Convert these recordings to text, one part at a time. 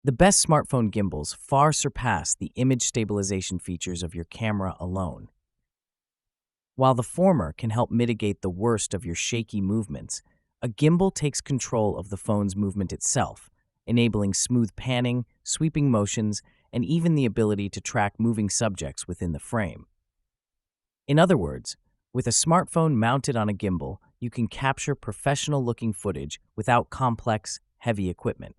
The best smartphone gimbals far surpass the image stabilization features of your camera alone. While the former can help mitigate the worst of your shaky movements, a gimbal takes control of the phone's movement itself, enabling smooth panning, sweeping motions, and even the ability to track moving subjects within the frame. In other words, with a smartphone mounted on a gimbal, you can capture professional-looking footage without complex, heavy equipment.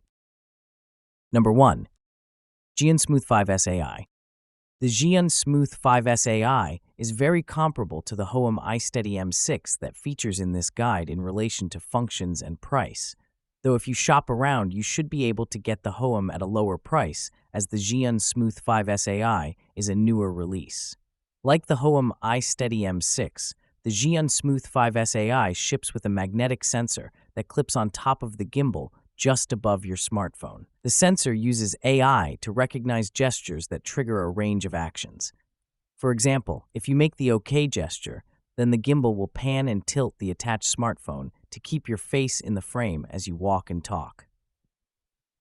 Number 1. Gimbal Smooth 5S AI. The Gimbal Smooth 5S AI is very comparable to the Hohem iSteady M6 that features in this guide in relation to functions and price. Though if you shop around, you should be able to get the Hohem at a lower price, as the Gimbal Smooth 5S AI is a newer release. Like the Hohem iSteady M6, the Gimbal Smooth 5S AI ships with a magnetic sensor that clips on top of the gimbal just above your smartphone. The sensor uses AI to recognize gestures that trigger a range of actions. For example, if you make the OK gesture, then the gimbal will pan and tilt the attached smartphone to keep your face in the frame as you walk and talk.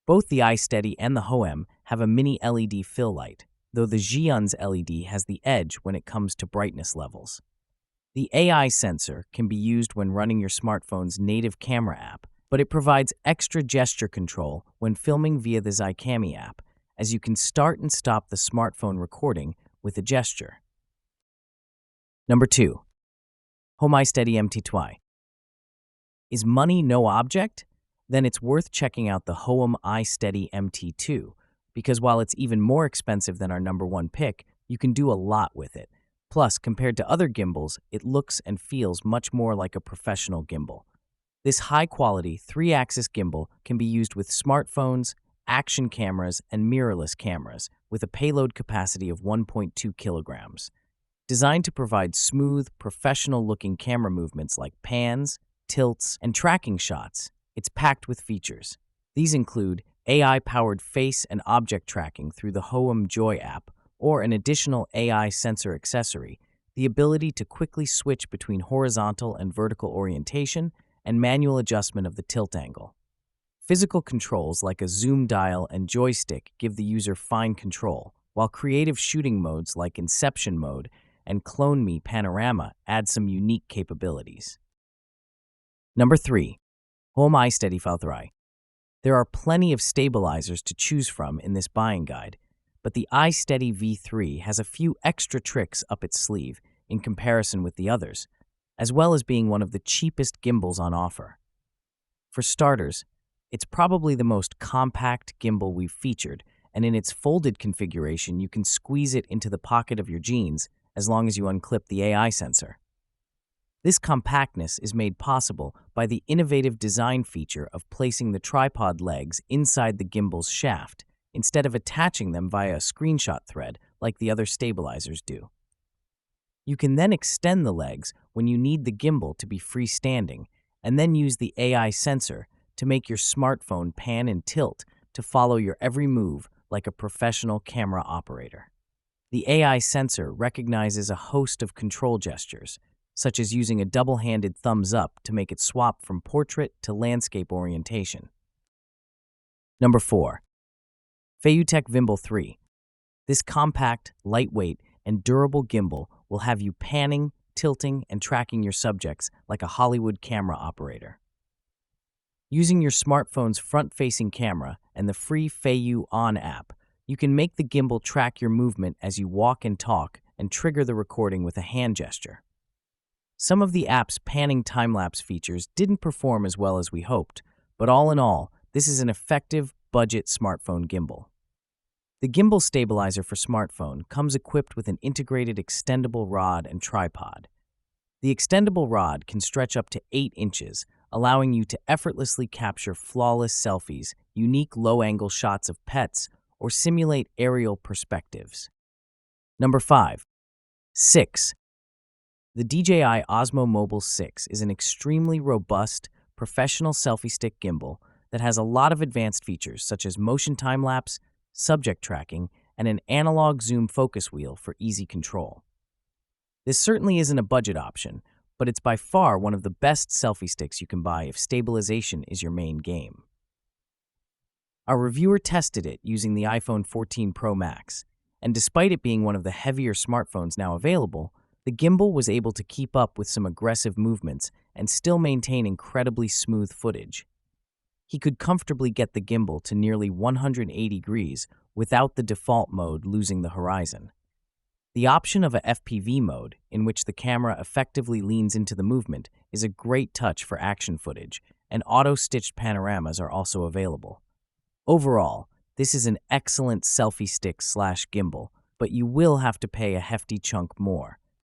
Both the iSteady and the Hohem have a mini LED fill light, though the Gimbals LED has the edge when it comes to brightness levels. The AI sensor can be used when running your smartphone's native camera app, but it provides extra gesture control when filming via the Zicami app, as you can start and stop the smartphone recording with a gesture. Number 2. Hohem iSteady MT2. Is money no object? Then it's worth checking out the Hohem iSteady MT2, because while it's even more expensive than our number 1 pick, you can do a lot with it. Plus, compared to other gimbals, it looks and feels much more like a professional gimbal. This high-quality 3-axis gimbal can be used with smartphones, action cameras, and mirrorless cameras with a payload capacity of 1.2 kilograms. Designed to provide smooth, professional-looking camera movements like pans, tilts, and tracking shots, it's packed with features. These include AI-powered face and object tracking through the Hohem Joy app, or an additional AI sensor accessory, the ability to quickly switch between horizontal and vertical orientation, and manual adjustment of the tilt angle. Physical controls like a zoom dial and joystick give the user fine control, while creative shooting modes like Inception mode and Clone Me Panorama add some unique capabilities. Number 3. Hohem iSteady V3. There are plenty of stabilizers to choose from in this buying guide, but the iSteady V3 has a few extra tricks up its sleeve in comparison with the others, as well as being one of the cheapest gimbals on offer. For starters, it's probably the most compact gimbal we've featured, and in its folded configuration, you can squeeze it into the pocket of your jeans as long as you unclip the AI sensor. This compactness is made possible by the innovative design feature of placing the tripod legs inside the gimbal's shaft, instead of attaching them via a screenshot thread like the other stabilizers do. You can then extend the legs when you need the gimbal to be freestanding, and then use the AI sensor to make your smartphone pan and tilt to follow your every move like a professional camera operator. The AI sensor recognizes a host of control gestures, such as using a double-handed thumbs up to make it swap from portrait to landscape orientation. Number 4. Feiyutech Vimble 3. This compact, lightweight, and durable gimbal will have you panning, tilting, and tracking your subjects like a Hollywood camera operator. Using your smartphone's front-facing camera and the free Feiyu On app, you can make the gimbal track your movement as you walk and talk and trigger the recording with a hand gesture. Some of the app's panning time-lapse features didn't perform as well as we hoped, but all in all, this is an effective, budget smartphone gimbal. The gimbal stabilizer for smartphone comes equipped with an integrated extendable rod and tripod. The extendable rod can stretch up to 8 inches, allowing you to effortlessly capture flawless selfies, unique low-angle shots of pets, or simulate aerial perspectives. Number 5. 6. The DJI Osmo Mobile 6 is an extremely robust, professional selfie stick gimbal that has a lot of advanced features such as motion time-lapse, subject tracking, and an analog zoom focus wheel for easy control. This certainly isn't a budget option, but it's by far one of the best selfie sticks you can buy if stabilization is your main game. Our reviewer tested it using the iPhone 14 Pro Max, and despite it being one of the heavier smartphones now available, the gimbal was able to keep up with some aggressive movements and still maintain incredibly smooth footage. He could comfortably get the gimbal to nearly 180 degrees without the default mode losing the horizon. The option of a FPV mode, in which the camera effectively leans into the movement, is a great touch for action footage, and auto-stitched panoramas are also available. Overall, this is an excellent selfie stick/gimbal, but you will have to pay a hefty chunk more.